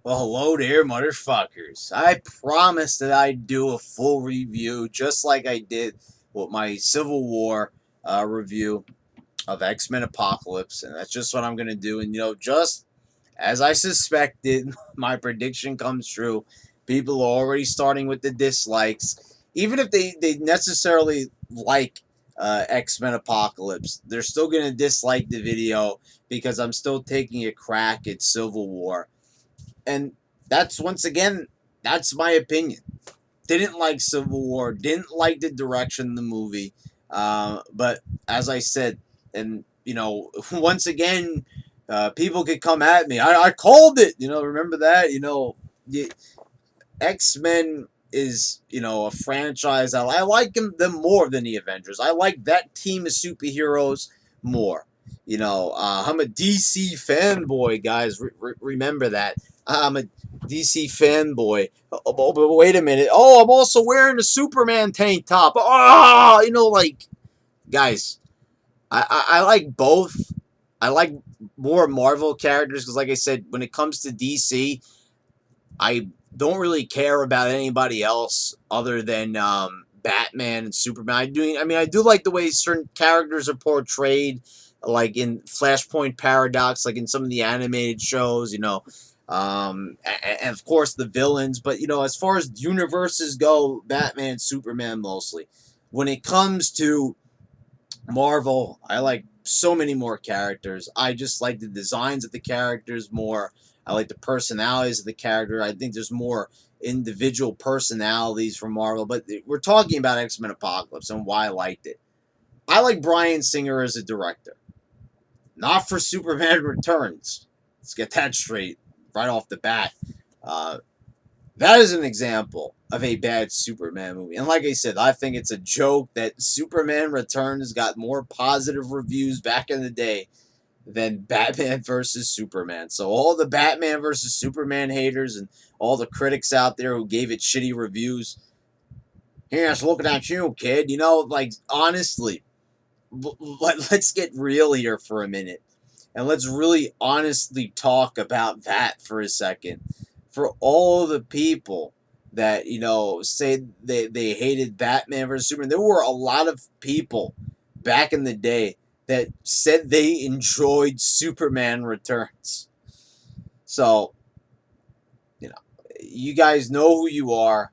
Well, hello there, motherfuckers. I promised that I'd do a full review just like I did with my Civil War review of X Men Apocalypse, and that's just what I'm going to do. And, just as I suspected, my prediction comes true. People are already starting with the dislikes. Even if they necessarily like X Men Apocalypse, they're still going to dislike the video because I'm still taking a crack at Civil War. And that's once again, that's my opinion. Didn't like Civil War, didn't like the direction of the movie. But as I said, and once again, people could come at me. I called it. Remember that. X Men is a franchise. I like them more than the Avengers. I like that team of superheroes more. I'm a DC fanboy, guys. Remember that. I'm a DC fanboy. But wait a minute. Oh, I'm also wearing a Superman tank top. Oh, guys, I like both. I like more Marvel characters because, like I said, when it comes to DC, I don't really care about anybody else other than Batman and Superman. I do like the way certain characters are portrayed, like in Flashpoint Paradox, like in some of the animated shows. And of course the villains. But as far as universes go, Batman, Superman mostly. When it comes to Marvel, I like so many more characters. I just like the designs of the characters more. I like the personalities of the character. I think there's more individual personalities from Marvel. But we're talking about X Men Apocalypse and why I liked it. I like Bryan Singer as a director, not for Superman Returns. Let's get that straight right off the bat. Uh, that is an example of a bad Superman movie. And like I said, I think it's a joke that Superman Returns got more positive reviews back in the day than Batman versus Superman. So all the Batman versus Superman haters and all the critics out there who gave it shitty reviews, here's looking at you, kid. Honestly, let's get real here for a minute. And let's really honestly talk about that for a second. For all the people that, say they hated Batman versus Superman, there were a lot of people back in the day that said they enjoyed Superman Returns. So, you know, you guys know who you are.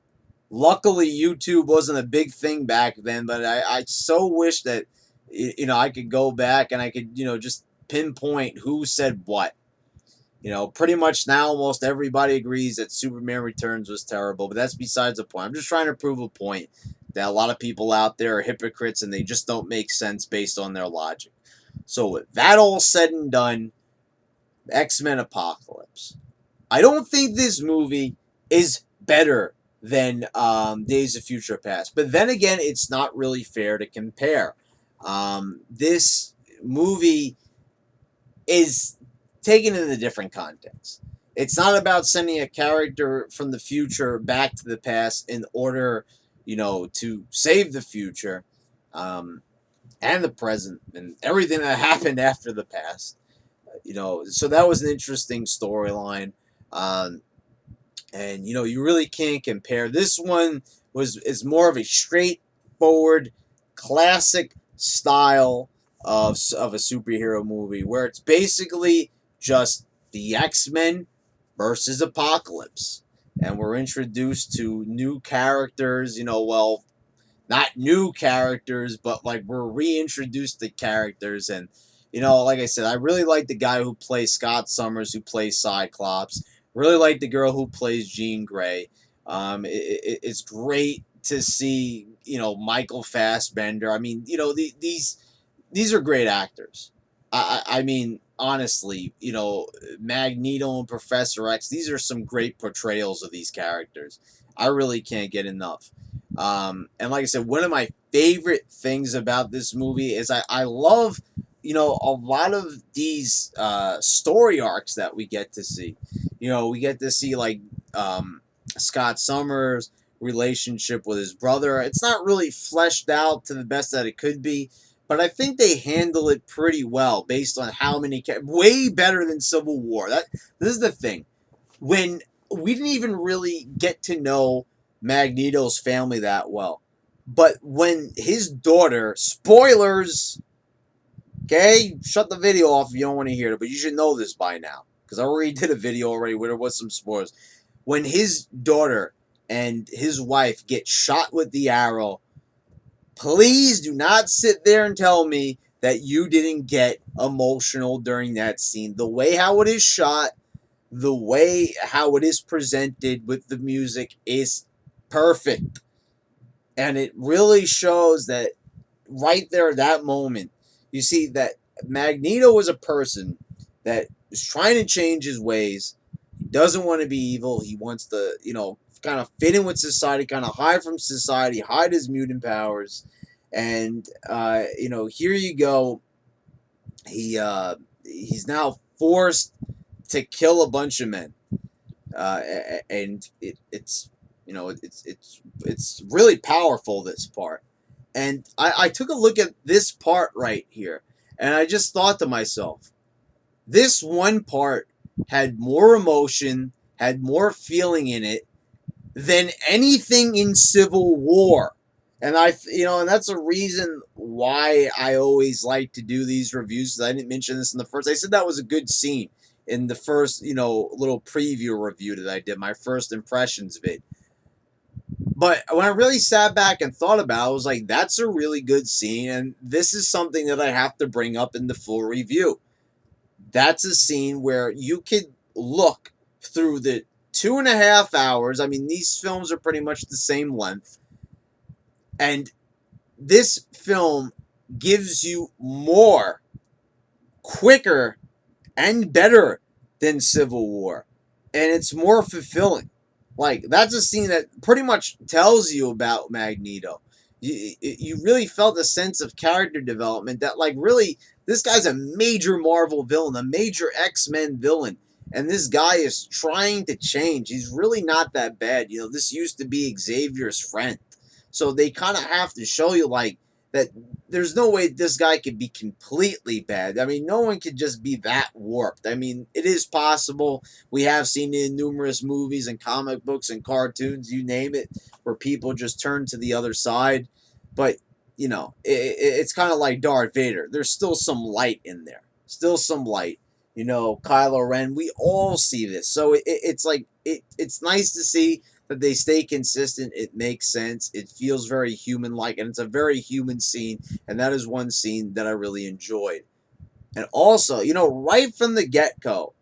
Luckily, YouTube wasn't a big thing back then, but I so wish that, I could go back and I could, just pinpoint who said what. Pretty much now almost everybody agrees that Superman Returns was terrible, but that's besides the point. I'm just trying to prove a point that a lot of people out there are hypocrites and they just don't make sense based on their logic. So with that all said and done, X-Men Apocalypse. I don't think this movie is better than Days of Future Past, but then again, it's not really fair to compare. This movie is taken in a different context. It's not about sending a character from the future back to the past in order, to save the future, and the present and everything that happened after the past. So that was an interesting storyline. Um, and you really can't compare. This one is more of a straightforward, classic style of a superhero movie where it's basically just the X-Men versus Apocalypse. And we're introduced to new characters, well, not new characters, but like we're reintroduced to characters. And, like I said, I really like the guy who plays Scott Summers, who plays Cyclops. Really like the girl who plays Jean Grey. It's great to see, Michael Fassbender. I mean, these are great actors. I mean, honestly, Magneto and Professor X, these are some great portrayals of these characters. I really can't get enough. And like I said, one of my favorite things about this movie is I love, a lot of these story arcs that we get to see. We get to see like Scott Summers' relationship with his brother. It's not really fleshed out to the best that it could be, but I think they handle it pretty well based on how many way better than Civil War. This is the thing. when we didn't even really get to know Magneto's family that well. But when his daughter, spoilers, okay, shut the video off if you don't want to hear it, but you should know this by now because I already did a video already where there was some spoilers. When his daughter and his wife get shot with the arrow, please do not sit there and tell me that you didn't get emotional during that scene. The way how it is shot, the way how it is presented with the music is perfect. And it really shows that right there, that moment, you see that Magneto was a person that is trying to change his ways. He doesn't want to be evil. He wants to, kind of fit in with society, kind of hide from society, hide his mutant powers. And, here you go. He's now forced to kill a bunch of men. And it's really powerful, this part. And I took a look at this part right here, and I just thought to myself, this one part had more emotion, had more feeling in it than anything in Civil War. And and that's a reason why I always like to do these reviews. I didn't mention this in the first. I said that was a good scene in the first, little preview review that I did, my first impressions vid. But when I really sat back and thought about it, I was like, that's a really good scene. And this is something that I have to bring up in the full review. That's a scene where you could look through the 2.5 hours. I mean, these films are pretty much the same length. And this film gives you more, quicker, and better than Civil War. And it's more fulfilling. Like, that's a scene that pretty much tells you about Magneto. You really felt a sense of character development that, like, really, this guy's a major Marvel villain, a major X-Men villain. And this guy is trying to change. He's really not that bad. This used to be Xavier's friend. So they kind of have to show you, like, that there's no way this guy could be completely bad. I mean, no one could just be that warped. I mean, it is possible. We have seen it in numerous movies and comic books and cartoons, you name it, where people just turn to the other side. But, it's kind of like Darth Vader. There's still some light in there. Still some light. Kylo Ren, we all see this. So it's like, it's nice to see that they stay consistent. It makes sense. It feels very human-like, and it's a very human scene, and that is one scene that I really enjoyed. And also, right from the get-go,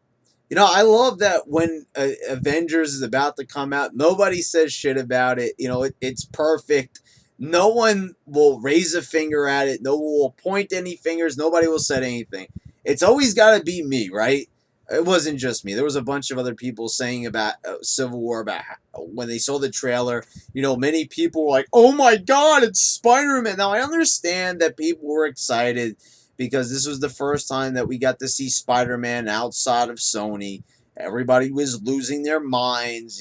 I love that when Avengers is about to come out, nobody says shit about it. It's perfect. No one will raise a finger at it. No one will point any fingers. Nobody will say anything. It's always got to be me, right? It wasn't just me. There was a bunch of other people saying about Civil War, about when they saw the trailer. Many people were like, "Oh my God, it's Spider-Man!" Now I understand that people were excited because this was the first time that we got to see Spider-Man outside of Sony. Everybody was losing their minds.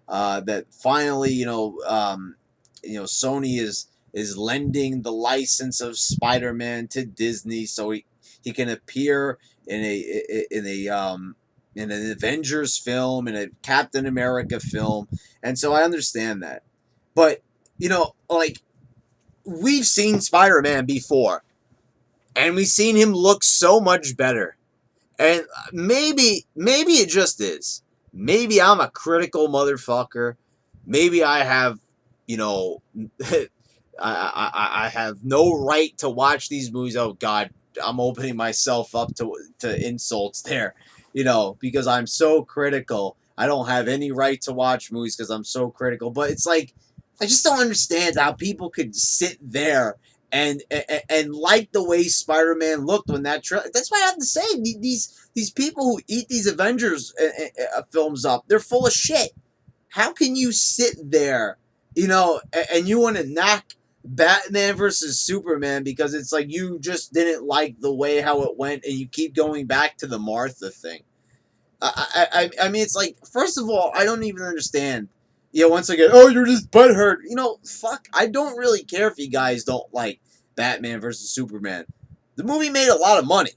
That finally, Sony is lending the license of Spider-Man to Disney, so he can appear in an Avengers film, in a Captain America film, and so I understand that. But like, we've seen Spider-Man before, and we've seen him look so much better. And maybe it just is. Maybe I'm a critical motherfucker. Maybe I have, I have no right to watch these movies. Oh God, I'm opening myself up to insults there, because I'm so critical. I don't have any right to watch movies because I'm so critical. But it's like, I just don't understand how people could sit there and like the way Spider-Man looked when that that's why I have to say, these people who eat these Avengers films up, they're full of shit. How can you sit there, and you want to knock Batman versus Superman because it's like you just didn't like the way how it went, and you keep going back to the Martha thing? I mean, it's like, first of all, I don't even understand. Once again, oh, you're just butthurt. Fuck, I don't really care if you guys don't like Batman versus Superman. The movie made a lot of money.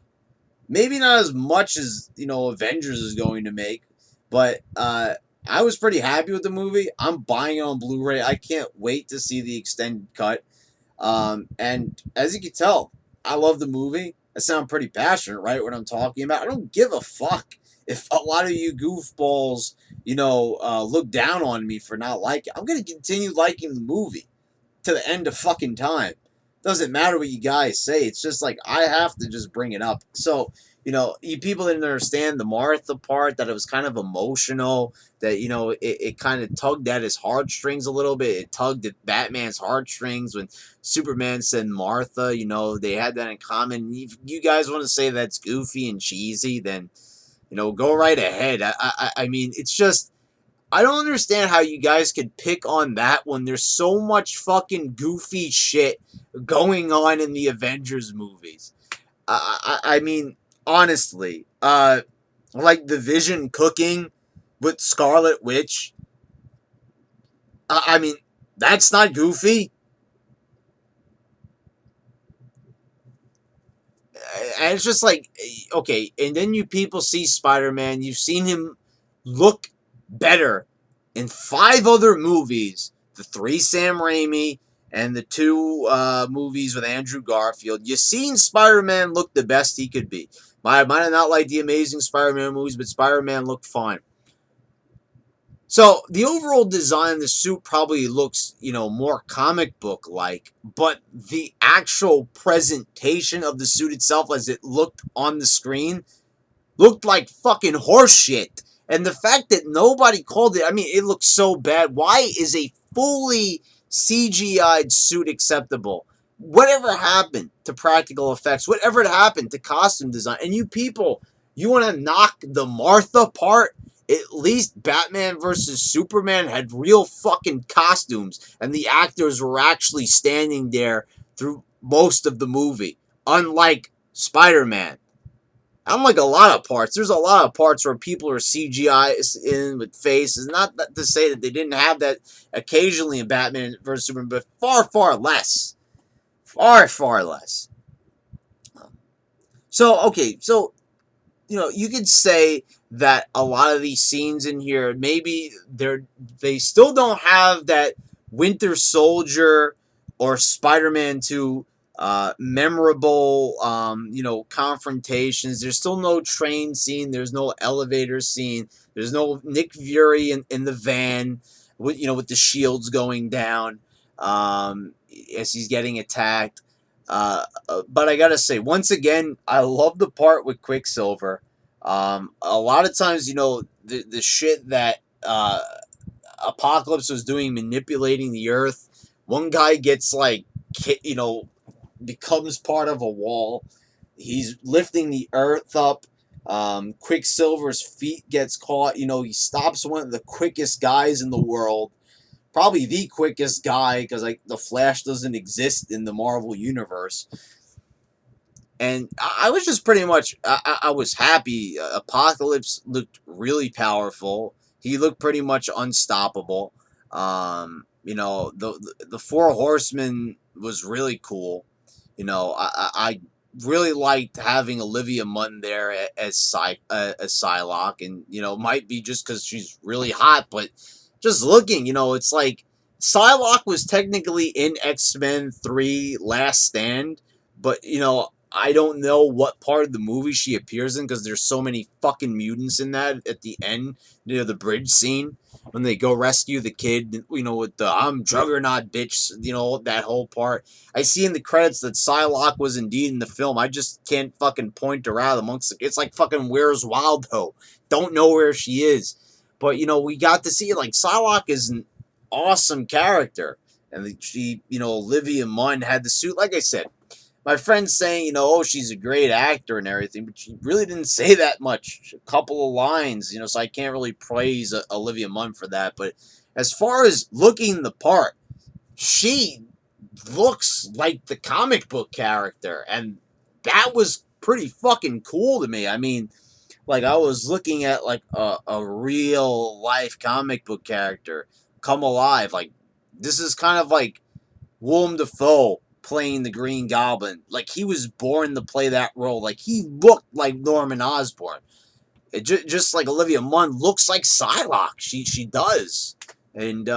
Maybe not as much as, Avengers is going to make, But I was pretty happy with the movie. I'm buying it on Blu-ray. I can't wait to see the extended cut. And as you can tell, I love the movie. I sound pretty passionate, right? What I'm talking about. I don't give a fuck if a lot of you goofballs, look down on me for not liking. I'm gonna continue liking the movie to the end of fucking time. Doesn't matter what you guys say. It's just like I have to just bring it up. So, you people didn't understand the Martha part, that it was kind of emotional, that, it kind of tugged at his heartstrings a little bit. It tugged at Batman's heartstrings when Superman said Martha, they had that in common. If you guys want to say that's goofy and cheesy, then, go right ahead. I mean, it's just, I don't understand how you guys could pick on that when there's so much fucking goofy shit going on in the Avengers movies. I mean, honestly, like the Vision cooking with Scarlet Witch. I mean, that's not goofy. And it's just like, okay, and then you people see Spider Man. You've seen him look better in 5 other movies, the 3 Sam Raimi and the 2 movies with Andrew Garfield. You've seen Spider Man look the best he could be. I might have not liked the Amazing Spider Man movies, but Spider Man looked fine. So the overall design of the suit probably looks, more comic book like, but the actual presentation of the suit itself as it looked on the screen looked like fucking horseshit. And the fact that nobody called it, I mean, it looks so bad. Why is a fully CGI'd suit acceptable? Whatever happened to practical effects? Whatever happened to costume design? And you people, you want to knock the Martha part? At least Batman versus Superman had real fucking costumes, and the actors were actually standing there through most of the movie. Unlike Spider Man. Unlike a lot of parts, there's a lot of parts where people are CGI in with faces. Not to say that they didn't have that occasionally in Batman vs Superman, but far, far less. Far, far less. So, okay, so you could say that a lot of these scenes in here, maybe they still don't have that Winter Soldier or Spider-Man 2 memorable confrontations. There's still no train scene, there's no elevator scene, there's no Nick Fury in the van with the shields going down as he's getting attacked. But I gotta say, once again, I love the part with Quicksilver. A lot of times, the shit that Apocalypse was doing, manipulating the Earth. One guy gets becomes part of a wall. He's lifting the Earth up. Quicksilver's feet gets caught. He stops one of the quickest guys in the world, probably the quickest guy, because the Flash doesn't exist in the Marvel universe. And I was just pretty much, I was happy. Apocalypse looked really powerful. He looked pretty much unstoppable. The Four Horsemen was really cool. I really liked having Olivia Munn there as Psylocke, and might be just because she's really hot, but just looking, it's like Psylocke was technically in X-Men 3 Last Stand, but I don't know what part of the movie she appears in because there's so many fucking mutants in that at the end, the bridge scene when they go rescue the kid, with the I'm Juggernaut bitch, that whole part. I see in the credits that Psylocke was indeed in the film. I just can't fucking point her out amongst it's like fucking Where's Waldo? Don't know where she is. But we got to see like Psylocke is an awesome character. And she, Olivia Munn had the suit. Like I said, my friend's saying, oh, she's a great actor and everything, but she really didn't say that much. A couple of lines, so I can't really praise Olivia Munn for that. But as far as looking the part, she looks like the comic book character, and that was pretty fucking cool to me. I mean, like I was looking at like a real life comic book character come alive. Like this is kind of like Willem Dafoe playing the Green Goblin. Like he was born to play that role. Like he looked like Norman Osborn. just like Olivia Munn looks like Psylocke. She does, and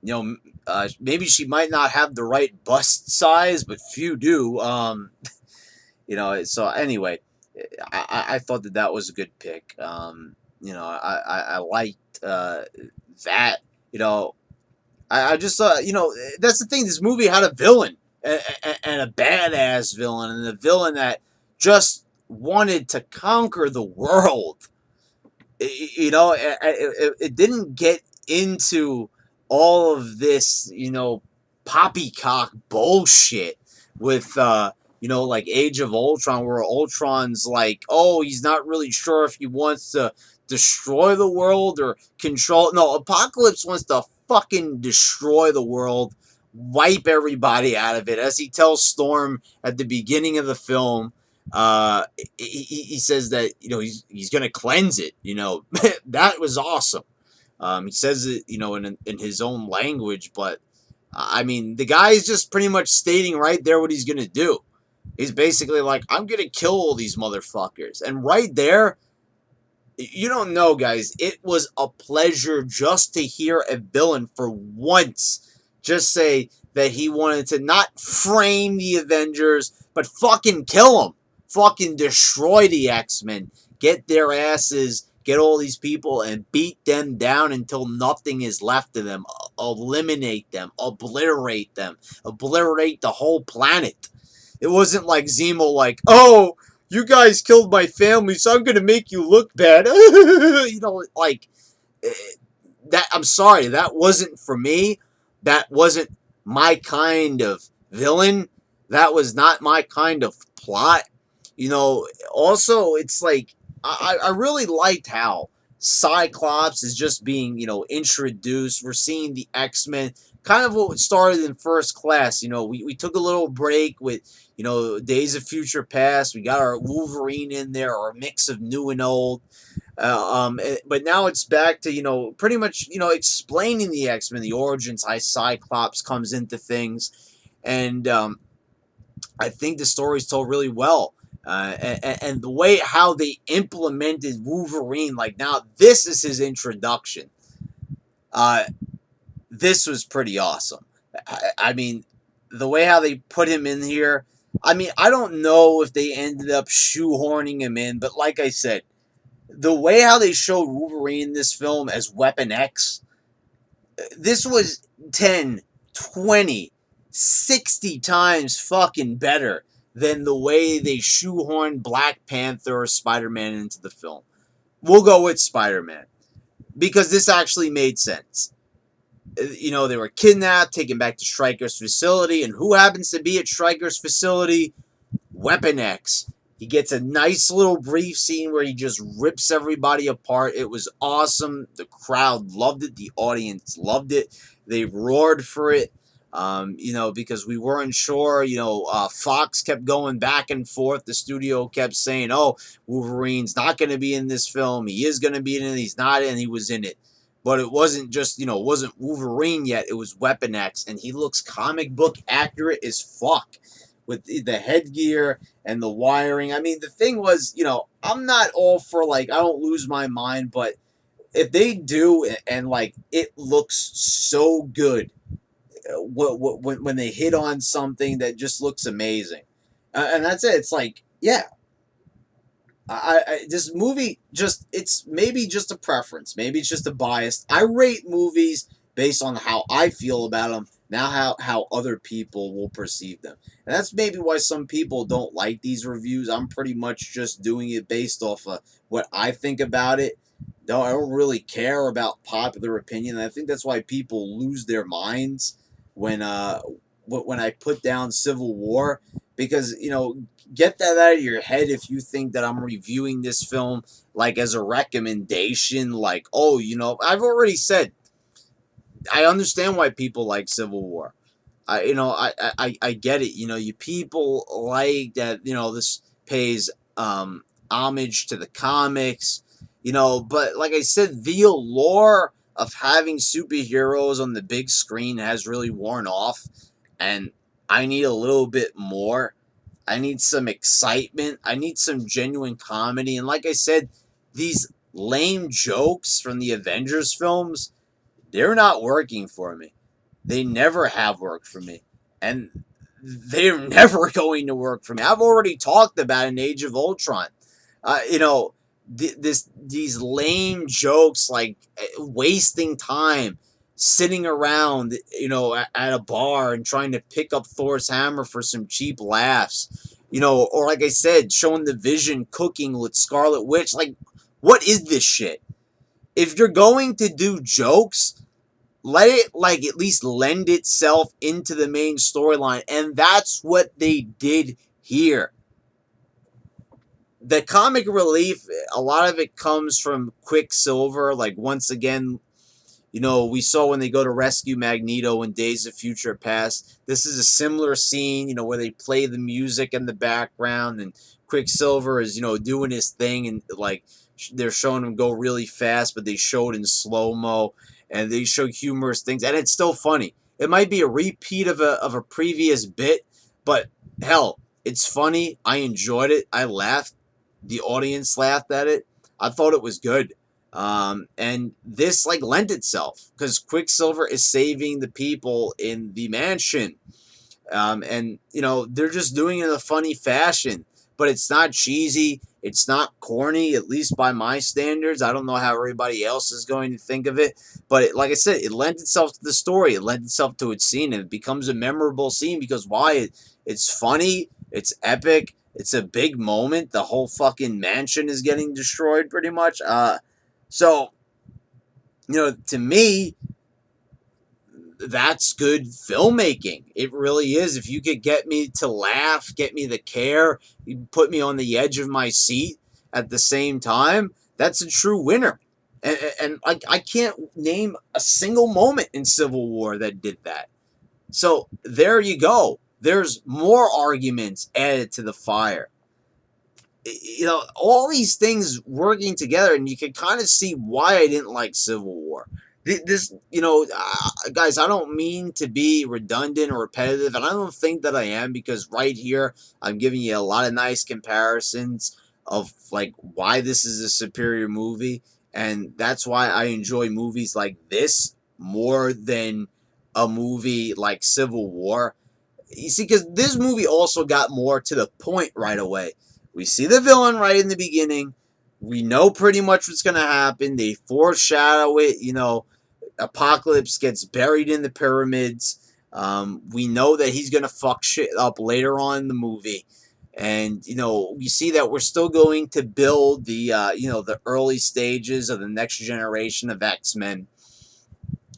you know, maybe she might not have the right bust size, but few do. You know, so anyway, I thought that was a good pick. You know, I liked that. You know, I just you know, that's the thing. This movie had a villain and a badass villain, and a villain that just wanted to conquer the world. You know, it didn't get into all of this, you know, poppycock bullshit with, you know, like Age of Ultron, where Ultron's like, oh, he's not really sure if he wants to destroy the world or control. No, Apocalypse wants to fucking destroy the world, wipe everybody out of it, as he tells Storm at the beginning of the film. He says that, you know, he's gonna cleanse it. You know, that was awesome. He says it, you know, in his own language, but I mean, the guy is just pretty much stating right there what he's gonna do. He's basically like, I'm gonna kill all these motherfuckers, and right there, you don't know, guys. It was a pleasure just to hear a villain for once just say that he wanted to not frame the Avengers, but fucking kill them. Fucking destroy the X-Men. Get their asses, get all these people, and beat them down until nothing is left of them. Eliminate them. Obliterate them. Obliterate the whole planet. It wasn't like Zemo, like, oh, you guys killed my family, so I'm gonna make you look bad. You know, like eh, that. I'm sorry, that wasn't for me. That wasn't my kind of villain. That was not my kind of plot. You know. Also, it's like I really liked how Cyclops is just being, you know, introduced. We're seeing the X-Men, kind of what started in First Class. You know, we took a little break with, you know, Days of Future Past. We got our Wolverine in there, our mix of new and old. But now it's back to, you know, pretty much, you know, explaining the X-Men, the origins, how Cyclops comes into things. And I think the story's told really well. And the way how they implemented Wolverine, like now this is his introduction. Uh, this was pretty awesome. I mean, the way how they put him in here. I mean, I don't know if they ended up shoehorning him in, but like I said, the way how they showed Wolverine in this film as Weapon X, this was 10, 20, 60 times fucking better than the way they shoehorned Black Panther or Spider-Man into the film. We'll go with Spider-Man because this actually made sense. You know, they were kidnapped, taken back to Stryker's facility, and who happens to be at Stryker's facility? Weapon X. He gets a nice little brief scene where he just rips everybody apart. It was awesome. The crowd loved it. The audience loved it. They roared for it. You know, because we weren't sure. You know, Fox kept going back and forth. The studio kept saying, "Oh, Wolverine's not going to be in this film. He is going to be in it. He's not, and he was in it." But it wasn't just, you know, it wasn't Wolverine yet. It was Weapon X, and he looks comic book accurate as fuck with the headgear and the wiring. I mean, the thing was, you know, I'm not all for, like, I don't lose my mind, but if they do and like it looks so good when they hit on something that just looks amazing, and that's it. It's like, yeah, this movie just, it's maybe just a preference, maybe it's just a bias. I rate movies based on how I feel about them, now how other people will perceive them. And that's maybe why some people don't like these reviews. I'm pretty much just doing it based off of what I think about it. No, I don't really care about popular opinion. And I think that's why people lose their minds when I put down Civil War, because, you know, get that out of your head if you think that I'm reviewing this film like as a recommendation, like, oh, you know, I've already said I understand why people like Civil War. You know, I get it. You know, you people like that. You know, this pays homage to the comics. You know, but like I said, the allure of having superheroes on the big screen has really worn off, and I need a little bit more. I need some excitement. I need some genuine comedy. And like I said, these lame jokes from the Avengers films, they're not working for me. They never have worked for me. And they're never going to work for me. I've already talked about an Age of Ultron. You know, these lame jokes like wasting time sitting around, you know, at a bar and trying to pick up Thor's hammer for some cheap laughs. You know, or like I said, showing the Vision cooking with Scarlet Witch. Like, what is this shit? If you're going to do jokes, let it like at least lend itself into the main storyline, and that's what they did here. The comic relief, a lot of it comes from Quicksilver. Like, once again, you know, we saw when they go to rescue Magneto in Days of Future Past. This is a similar scene, you know, where they play the music in the background and Quicksilver is, you know, doing his thing, and like they're showing him go really fast, but they show it in slow mo, and they show humorous things, and it's still funny. It might be a repeat of a previous bit, but hell, it's funny. I enjoyed it. I laughed. The audience laughed at it. I thought it was good. And this like lent itself because Quicksilver is saving the people in the mansion. And you know, they're just doing it in a funny fashion, but it's not cheesy. It's not corny, at least by my standards. I don't know how everybody else is going to think of it, but like I said, it lent itself to the story. It lent itself to its scene, and it becomes a memorable scene because why? It's funny. It's epic. It's a big moment. The whole fucking mansion is getting destroyed, pretty much. So, you know, to me, that's good filmmaking. It really is. If you could get me to laugh, get me to care, you put me on the edge of my seat at the same time, that's a true winner. And like, I can't name a single moment in Civil War that did that. So there you go. There's more arguments added to the fire. You know, all these things working together, and you can kind of see why I didn't like Civil War. This, you know, guys, I don't mean to be redundant or repetitive, and I don't think that I am, because right here I'm giving you a lot of nice comparisons of like why this is a superior movie, and that's why I enjoy movies like this more than a movie like Civil War. You see, because this movie also got more to the point right away. We see the villain right in the beginning. We know pretty much what's going to happen. They foreshadow it. You know, Apocalypse gets buried in the pyramids. We know that he's going to fuck shit up later on in the movie. And, you know, we see that we're still going to build the, you know, the early stages of the next generation of X-Men.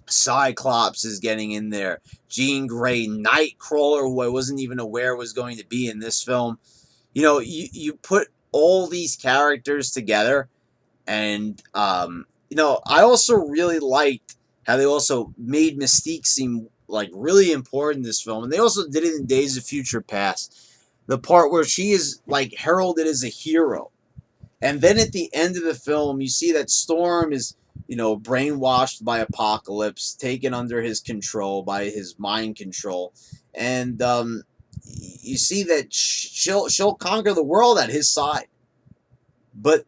Cyclops is getting in there. Jean Grey, Nightcrawler, who I wasn't even aware was going to be in this film. You know, you put all these characters together, and you know, I also really liked how they also made Mystique seem like really important in this film, and they also did it in Days of Future Past. The part where she is like heralded as a hero, and then at the end of the film, you see that Storm is, you know, brainwashed by Apocalypse, taken under his control, by his mind control, and you see that she'll conquer the world at his side. But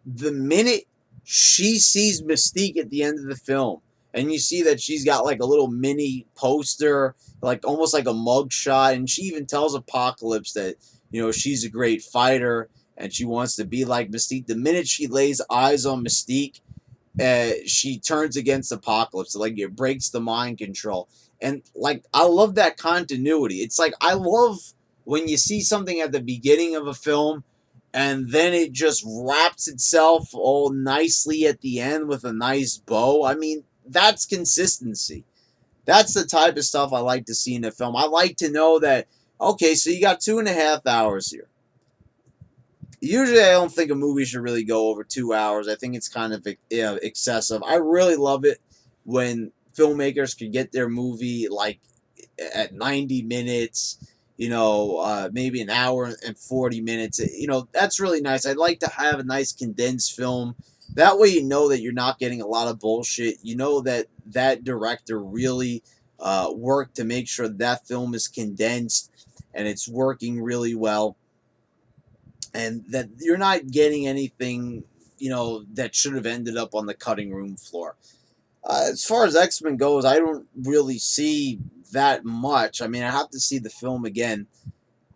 the minute she sees Mystique at the end of the film, and you see that she's got like a little mini poster, like almost like a mugshot, and she even tells Apocalypse that, you know, she's a great fighter and she wants to be like Mystique. The minute she lays eyes on Mystique, she turns against Apocalypse. Like, it breaks the mind control. And like, I love that continuity. It's like, I love when you see something at the beginning of a film and then it just wraps itself all nicely at the end with a nice bow. I mean, that's consistency. That's the type of stuff I like to see in a film. I like to know that, okay, so you got 2.5 hours here. Usually, I don't think a movie should really go over 2 hours. I think it's kind of, you know, excessive. I really love it when filmmakers can get their movie like at 90 minutes, you know, maybe an hour and 40 minutes. You know, that's really nice. I'd like to have a nice condensed film. That way, you know that you're not getting a lot of bullshit. You know that that director really worked to make sure that film is condensed, and it's working really well, and that you're not getting anything, that should have ended up on the cutting room floor. As far as X-Men goes, I don't really see that much. I mean, I have to see the film again,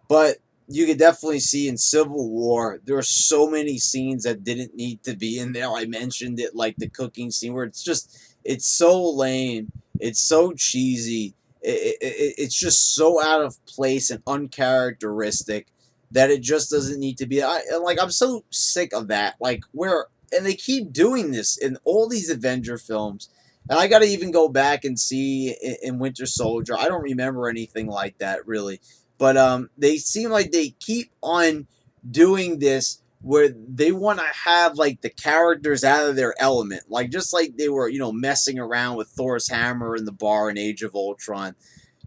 but you could definitely see in Civil War there are so many scenes that didn't need to be in there. I mentioned it, like the cooking scene, where it's so lame, it's so cheesy, it's just so out of place and uncharacteristic that it just doesn't need to be. I'm so sick of that. And they keep doing this in all these Avenger films. And I got to even go back and see in Winter Soldier. I don't remember anything like that really, but they seem like they keep on doing this where they want to have like the characters out of their element, like just like they were, messing around with Thor's hammer in the bar in Age of Ultron.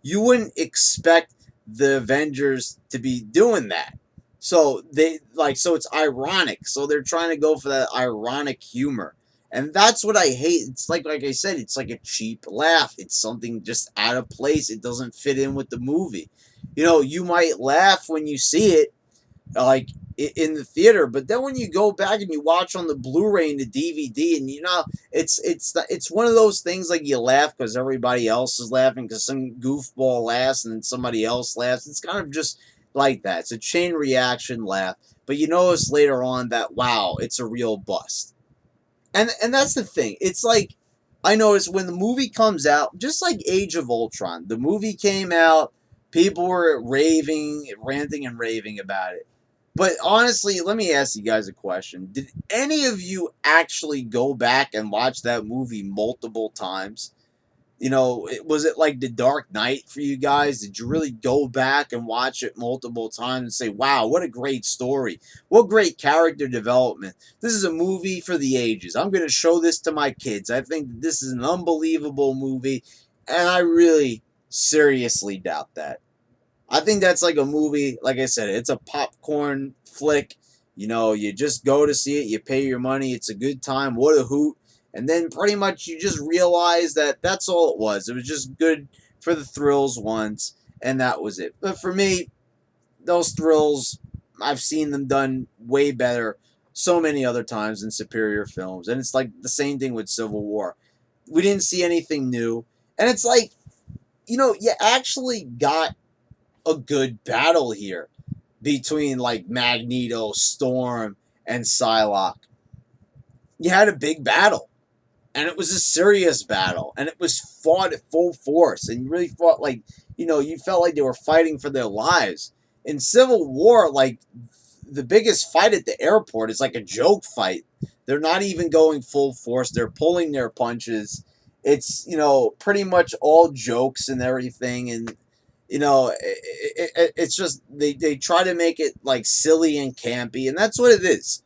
You wouldn't expect the Avengers to be doing that. So it's ironic. So they're trying to go for that ironic humor. And that's what I hate. It's like I said, it's like a cheap laugh. It's something just out of place. It doesn't fit in with the movie. You might laugh when you see it, like in the theater, but then when you go back and you watch on the Blu-ray and the DVD, and it's one of those things, like you laugh because everybody else is laughing because some goofball laughs and then somebody else laughs. It's kind of just like that. It's a chain reaction laugh, but you notice later on that, wow, it's a real bust. And that's the thing. It's like, I noticed when the movie comes out, just like Age of Ultron, the movie came out, people were ranting and raving about it. But honestly, let me ask you guys a question. Did any of you actually go back and watch that movie multiple times? Was it like The Dark Knight for you guys? Did you really go back and watch it multiple times and say, wow, what a great story? What great character development. This is a movie for the ages. I'm going to show this to my kids. I think this is an unbelievable movie, and I really seriously doubt that. I think that's like a movie, like I said, it's a popcorn flick. You just go to see it, you pay your money, it's a good time, what a hoot. And then pretty much you just realize that that's all it was. It was just good for the thrills once, and that was it. But for me, those thrills, I've seen them done way better so many other times in superior films. And it's like the same thing with Civil War. We didn't see anything new. And it's like, you actually got a good battle here between like Magneto, Storm, and Psylocke. You had a big battle, and it was a serious battle, and it was fought at full force, and you really fought like, you felt like they were fighting for their lives. In Civil War, like, the biggest fight at the airport is like a joke fight. They're not even going full force. They're pulling their punches. It's, pretty much all jokes and everything, and it's just they try to make it like silly and campy, and that's what it is.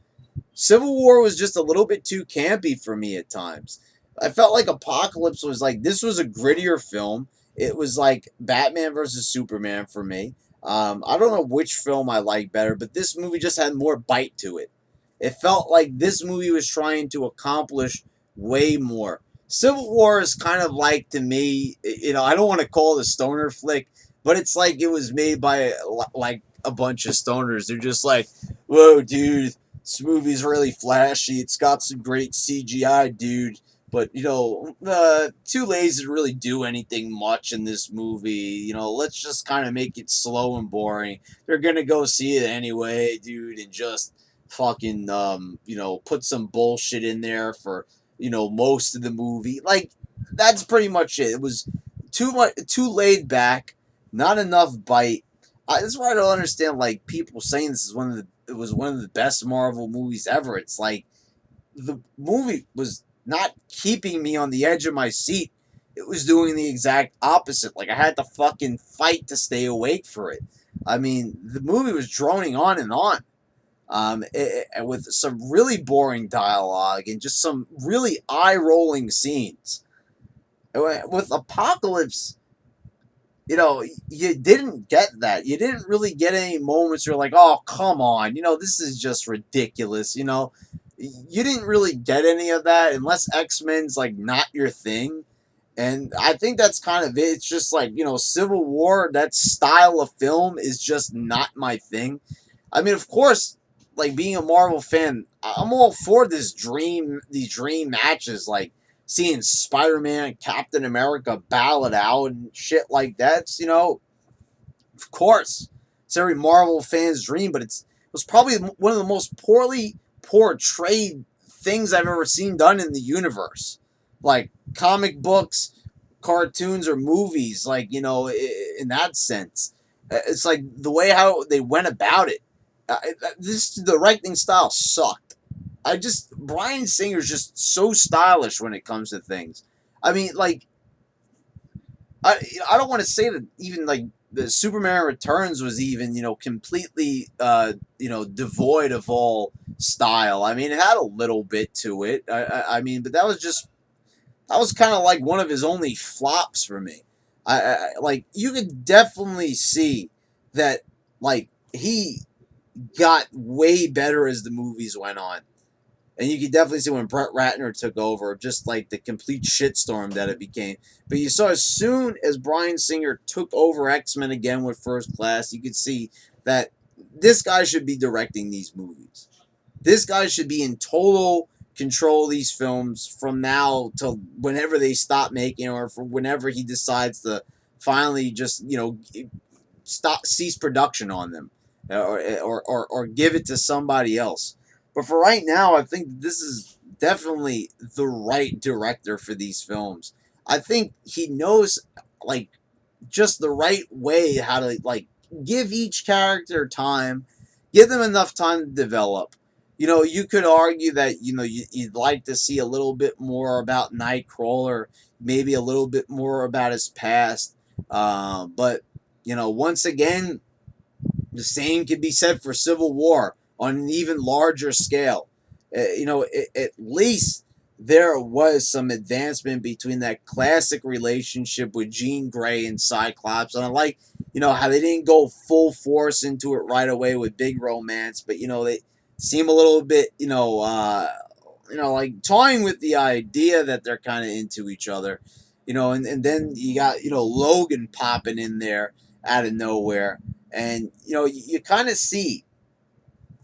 Civil War was just a little bit too campy for me at times. I felt like Apocalypse was like, this was a grittier film. It was like Batman versus Superman for me. I don't know which film I like better, but this movie just had more bite to it. It felt like this movie was trying to accomplish way more. Civil War is kind of like, to me, I don't want to call it a stoner flick, but it's like it was made by like a bunch of stoners. They're just like, whoa, dude, this movie's really flashy. It's got some great CGI, dude. But, too lazy to really do anything much in this movie. Let's just kind of make it slow and boring. They're going to go see it anyway, dude, and just fucking, put some bullshit in there for, most of the movie. Like, that's pretty much it. It was too laid back, not enough bite. That's why I don't understand, like, people saying this is it was one of the best Marvel movies ever. It's like, the movie was not keeping me on the edge of my seat. It was doing the exact opposite. Like, I had to fucking fight to stay awake for it. I mean, the movie was droning on and on. With some really boring dialogue and just some really eye-rolling scenes. With Apocalypse, you didn't get that. You didn't really get any moments where you're like, oh, come on, this is just ridiculous, You didn't really get any of that unless X-Men's like not your thing. And I think that's kind of it. It's just like, Civil War, that style of film is just not my thing. I mean, of course, like being a Marvel fan, I'm all for these dream matches, like seeing Spider-Man and Captain America battle it out and shit like that. Of course, it's every Marvel fan's dream, but it was probably one of the most poorly portrayed things I've ever seen done in the universe. Like comic books, cartoons, or movies, like, in that sense. It's like the way how they went about it. This directing style sucked. Brian Singer's just so stylish when it comes to things. I mean, like, I don't want to say that even like the Superman Returns was even completely devoid of all style. I mean, it had a little bit to it. I mean, but that was kind of like one of his only flops for me. Like you could definitely see that like he got way better as the movies went on. And you could definitely see when Brett Ratner took over, just like the complete shitstorm that it became. But you saw as soon as Bryan Singer took over X-Men again with First Class, you could see that this guy should be directing these movies. This guy should be in total control of these films from now till whenever they stop making, or for whenever he decides to finally just cease production on them, or give it to somebody else. But for right now, I think this is definitely the right director for these films. I think he knows like just the right way how to like give each character time, give them enough time to develop. You could argue that you'd like to see a little bit more about Nightcrawler, maybe a little bit more about his past. But once again, the same could be said for Civil War on an even larger scale. At least there was some advancement between that classic relationship with Jean Grey and Cyclops. And I like, how they didn't go full force into it right away with big romance, but, they seem a little bit, like toying with the idea that they're kind of into each other, and then you got, Logan popping in there out of nowhere. And, you kind of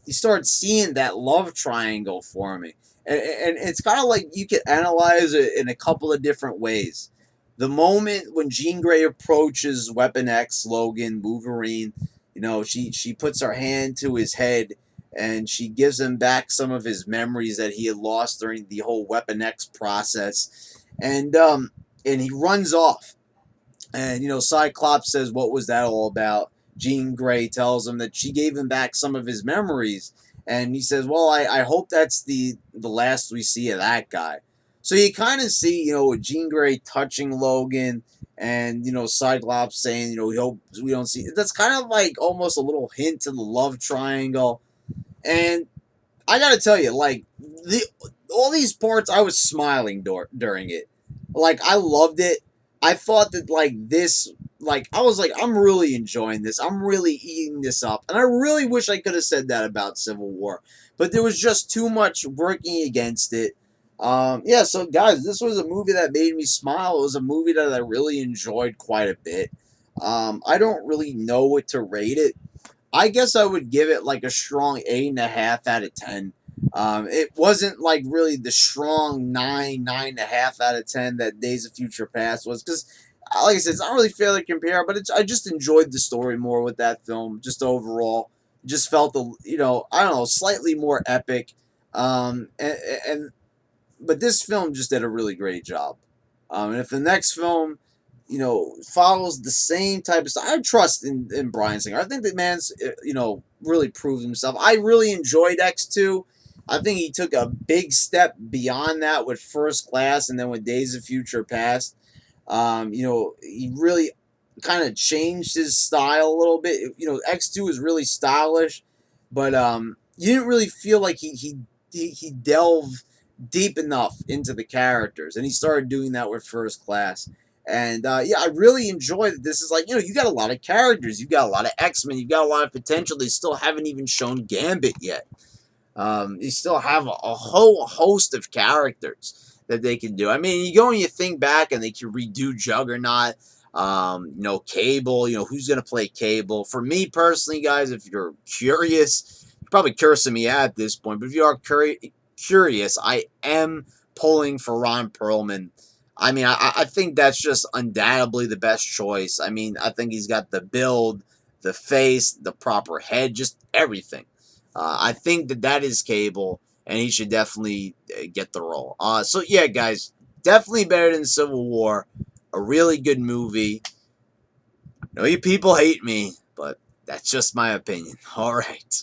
you start seeing that love triangle forming. And it's kind of like you could analyze it in a couple of different ways. The moment when Jean Grey approaches Weapon X, Logan, Wolverine, she puts her hand to his head and she gives him back some of his memories that he had lost during the whole Weapon X process. And he runs off. And, Cyclops says, "What was that all about?" Jean Grey tells him that she gave him back some of his memories. And he says, "Well, I hope that's the last we see of that guy." So you kind of see, with Jean Grey touching Logan and, Cyclops saying, we hope we don't see. That's kind of like almost a little hint to the love triangle. And I got to tell you, like, all these parts, I was smiling during it. Like, I loved it. I thought that, like, this, like, I was like, I'm really enjoying this. I'm really eating this up. And I really wish I could have said that about Civil War. But there was just too much working against it. Yeah, so, guys, this was a movie that made me smile. It was a movie that I really enjoyed quite a bit. I don't really know what to rate it. I guess I would give it, like, a strong 8.5 out of 10. It wasn't like really the strong 9.5 out of 10 that Days of Future Past was, because, like I said, it's not really fair to compare. But I just enjoyed the story more with that film. Just overall, just felt I don't know, slightly more epic. And but this film just did a really great job. And if the next film, follows the same type of stuff, I trust in Bryan Singer. I think that man's, really proved himself. I really enjoyed X2. I think he took a big step beyond that with First Class and then with Days of Future Past. He really kind of changed his style a little bit. X2 is really stylish, but you didn't really feel like he delved deep enough into the characters, and he started doing that with First Class. And yeah, I really enjoy that. This is like, you got a lot of characters, you got a lot of X-Men, you got a lot of potential. They still haven't even shown Gambit yet. You still have a whole host of characters that they can do. I mean, you go and you think back, and they can redo Juggernaut. Cable. Who's gonna play Cable? For me personally, guys, if you're curious, you're probably cursing me at this point, but if you are curious, I am pulling for Ron Perlman. I mean, I think that's just undoubtedly the best choice. I mean, I think he's got the build, the face, the proper head, just everything. I think that is Cable, and he should definitely get the role. So yeah, guys, definitely better than Civil War. A really good movie. I know you people hate me, but that's just my opinion. All right.